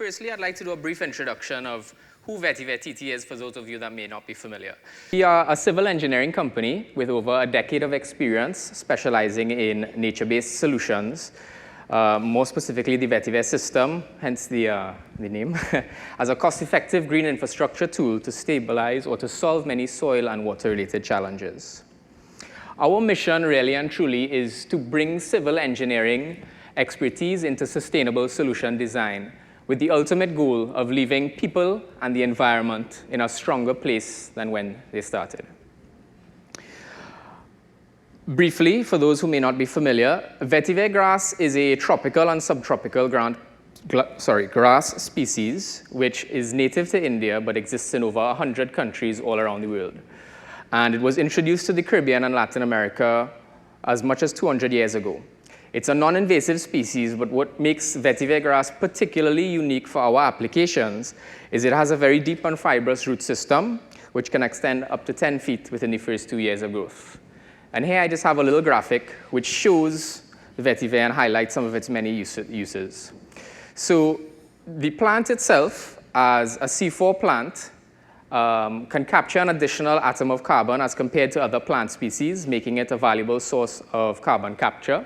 firstly, I'd like to do a brief introduction of who Vetiver TT is for those of you that may not be familiar. We are a civil engineering company with over a decade of experience specializing in nature-based solutions, more specifically the Vetiver system, hence the name, as a cost-effective green infrastructure tool to stabilize or to solve many soil and water-related challenges. Our mission really and truly is to bring civil engineering expertise into sustainable solution design with the ultimate goal of leaving people and the environment in a stronger place than when they started. Briefly, for those who may not be familiar, vetiver grass is a tropical and subtropical grass species which is native to India but exists in over 100 countries all around the world. And it was introduced to the Caribbean and Latin America as much as 200 years ago. It's a non-invasive species, but what makes vetiver grass particularly unique for our applications is it has a very deep and fibrous root system, which can extend up to 10 feet within the first 2 years of growth. And here I just have a little graphic which shows the vetiver and highlights some of its many uses. So the plant itself, as a C4 plant, can capture an additional atom of carbon as compared to other plant species, making it a valuable source of carbon capture.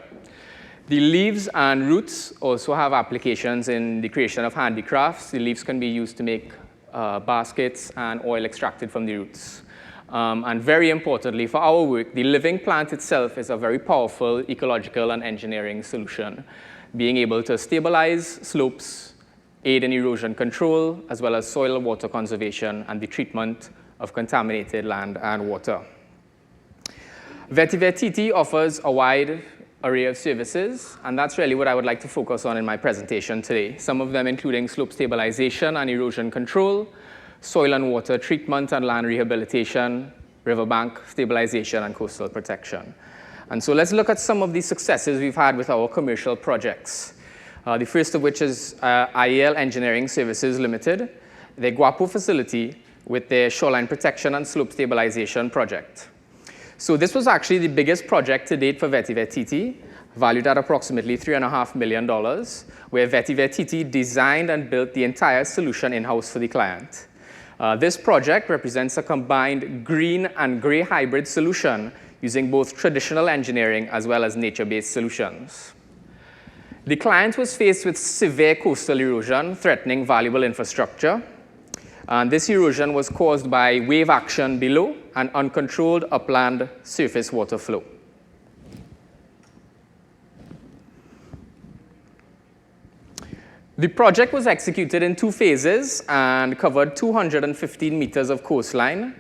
The leaves and roots also have applications in the creation of handicrafts. The leaves can be used to make baskets and oil extracted from the roots. And very importantly for our work, the living plant itself is a very powerful ecological and engineering solution, being able to stabilize slopes, aid in erosion control, as well as soil and water conservation and the treatment of contaminated land and water. Vetiver TT offers a wide array of services, and that's really what I would like to focus on in my presentation today. Some of them including slope stabilization and erosion control, soil and water treatment and land rehabilitation, riverbank stabilization, and coastal protection. And so let's look at some of the successes we've had with our commercial projects. The first of which is IAL Engineering Services Limited, their Guapo facility with their shoreline protection and slope stabilization project. So this was actually the biggest project to date for Vetiver TT, valued at approximately $3.5 million, where Vetiver TT designed and built the entire solution in-house for the client. This project represents a combined green and gray hybrid solution using both traditional engineering as well as nature-based solutions. The client was faced with severe coastal erosion threatening valuable infrastructure. And this erosion was caused by wave action below and uncontrolled upland surface water flow. The project was executed in 2 phases and covered 215 meters of coastline,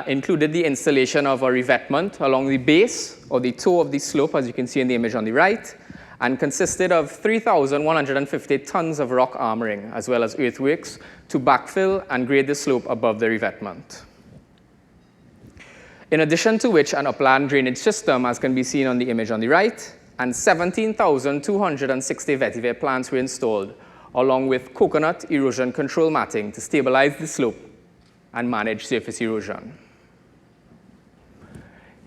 included the installation of a revetment along the base or the toe of the slope, as you can see in the image on the right, and consisted of 3,150 tons of rock armoring, as well as earthworks, to backfill and grade the slope above the revetment. In addition to which, an upland drainage system, as can be seen on the image on the right, and 17,260 vetiver plants were installed, along with coconut erosion control matting to stabilize the slope and manage surface erosion.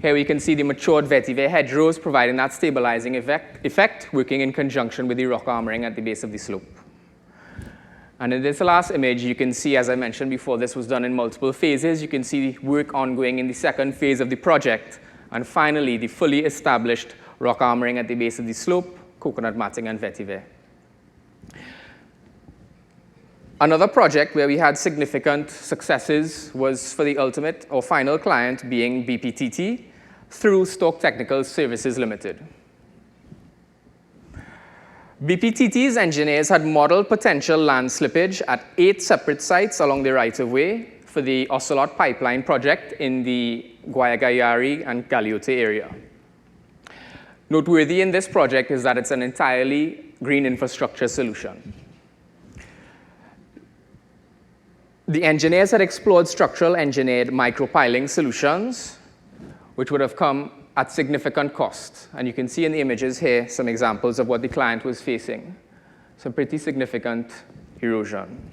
Here we can see the matured vetiver hedgerows providing that stabilizing effect, working in conjunction with the rock armoring at the base of the slope. And in this last image, you can see, as I mentioned before, this was done in multiple phases. You can see work ongoing in the second phase of the project, and finally, the fully established rock armoring at the base of the slope, coconut matting, and vetiver. Another project where we had significant successes was for the ultimate or final client being BPTT through Quesnel Technical Services Limited. BPTT's engineers had modeled potential land slippage at 8 separate sites along the right-of-way for the Ocelot pipeline project in the Guayagayari and Galeote area. Noteworthy in this project is that it's an entirely green infrastructure solution. The engineers had explored structural engineered micropiling solutions, which would have come at significant cost. And you can see in the images here some examples of what the client was facing. Some pretty significant erosion.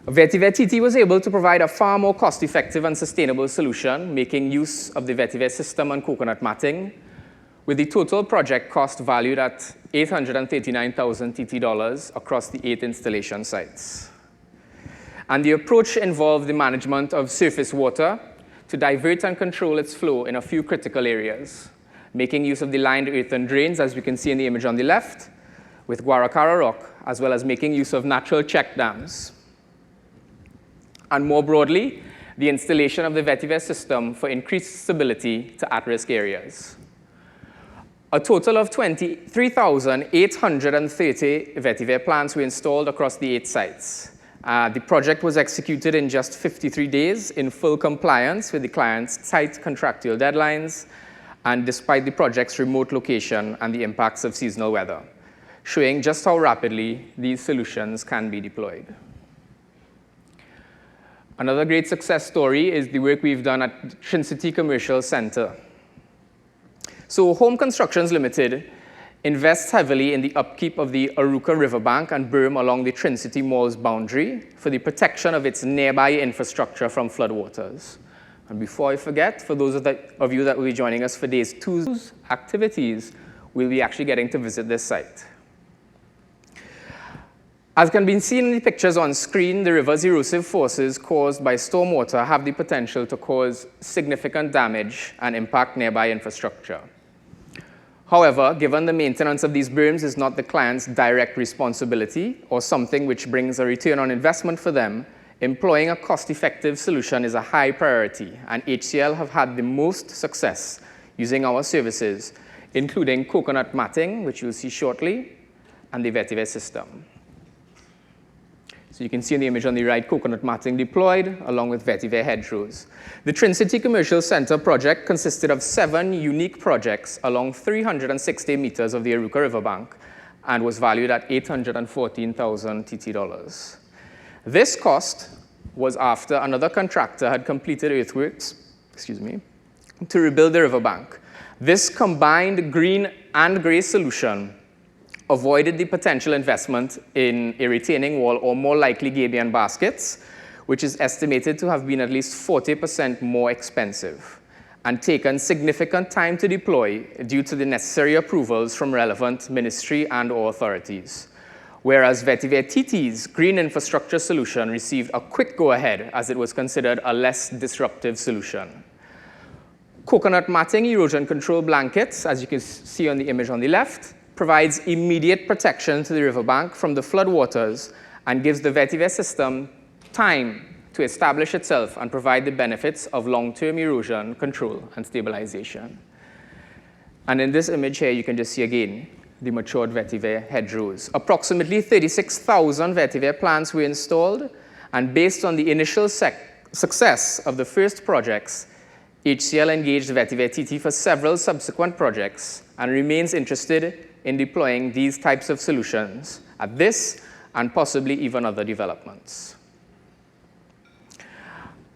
Vetiver TT was able to provide a far more cost-effective and sustainable solution, making use of the vetiver system and coconut matting, with the total project cost valued at 839,000 TT dollars across the 8 installation sites. And the approach involved the management of surface water to divert and control its flow in a few critical areas, making use of the lined earthen drains, as we can see in the image on the left, with Guaracara rock, as well as making use of natural check dams. And more broadly, the installation of the Vetiver system for increased stability to at-risk areas. A total of 23,830 Vetiver plants were installed across the 8 sites. The project was executed in just 53 days in full compliance with the client's tight contractual deadlines, and despite the project's remote location and the impacts of seasonal weather, showing just how rapidly these solutions can be deployed. Another great success story is the work we've done at Trinity Commercial Center. So Home Constructions Limited invests heavily in the upkeep of the Aruka Riverbank and berm along the Trinity Mall's boundary for the protection of its nearby infrastructure from floodwaters. And before I forget, for those of you that will be joining us for Days 2's activities, we'll be actually getting to visit this site. As can be seen in the pictures on screen, the river's erosive forces caused by stormwater have the potential to cause significant damage and impact nearby infrastructure. However, given the maintenance of these berms is not the client's direct responsibility or something which brings a return on investment for them, employing a cost-effective solution is a high priority, and HCL have had the most success using our services, including coconut matting, which you'll see shortly, and the Vetiver system. So you can see in the image on the right, coconut matting deployed along with Vetiver hedgerows. The Trinity Commercial Center project consisted of 7 unique projects along 360 meters of the Aruka Riverbank and was valued at 814,000 TT dollars. This cost was after another contractor had completed earthworks, to rebuild the riverbank. This combined green and gray solution avoided the potential investment in a retaining wall or more likely gabion baskets, which is estimated to have been at least 40% more expensive and taken significant time to deploy due to the necessary approvals from relevant ministry and/or authorities. Whereas Vetiver TT's green infrastructure solution received a quick go-ahead as it was considered a less disruptive solution. Coconut matting erosion control blankets, as you can see on the image on the left, provides immediate protection to the riverbank from the floodwaters and gives the Vetiver system time to establish itself and provide the benefits of long-term erosion control and stabilization. And in this image here, you can just see again the matured Vetiver hedgerows. Approximately 36,000 Vetiver plants were installed, and based on the initial success of the first projects, HCL engaged Vetiver TT for several subsequent projects and remains interested in deploying these types of solutions at this and possibly even other developments.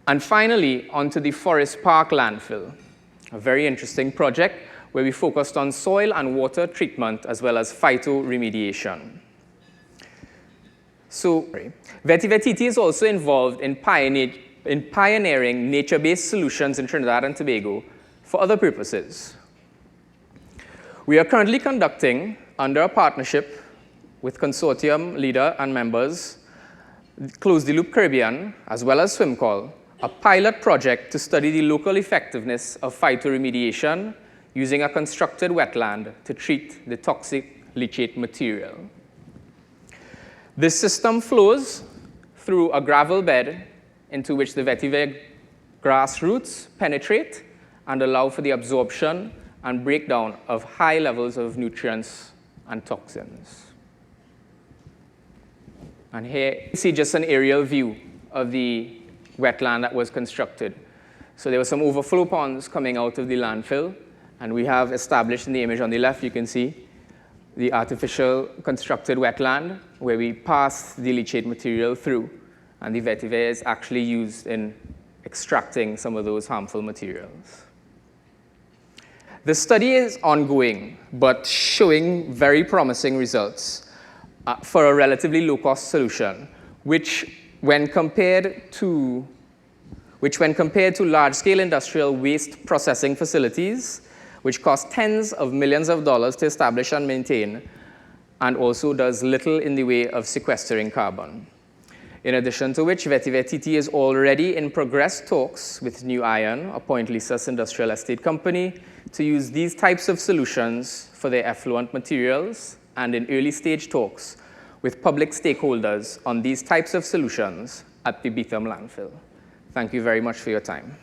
And finally, onto the Forest Park landfill, a very interesting project where we focused on soil and water treatment as well as phytoremediation. So, Vetiver TT is also involved in pioneering nature-based solutions in Trinidad and Tobago for other purposes. We are currently conducting, under a partnership with consortium leader and members, Close the Loop Caribbean, as well as SwimCall, a pilot project to study the local effectiveness of phytoremediation using a constructed wetland to treat the toxic leachate material. This system flows through a gravel bed into which the Vetiver grass roots penetrate and allow for the absorption and breakdown of high levels of nutrients and toxins. And here you see just an aerial view of the wetland that was constructed. So there were some overflow ponds coming out of the landfill, and we have established in the image on the left, you can see the artificial constructed wetland where we pass the leachate material through, and the Vetiver is actually used in extracting some of those harmful materials. The study is ongoing, but showing very promising results for a relatively low-cost solution, which when compared to large-scale industrial waste processing facilities, which costs tens of millions of dollars to establish and maintain, and also does little in the way of sequestering carbon. In addition to which, Vetiver TT is already in progress talks with New Iron, a Point Lisas industrial estate company, to use these types of solutions for their effluent materials, and in early stage talks with public stakeholders on these types of solutions at the Beetham landfill. Thank you very much for your time.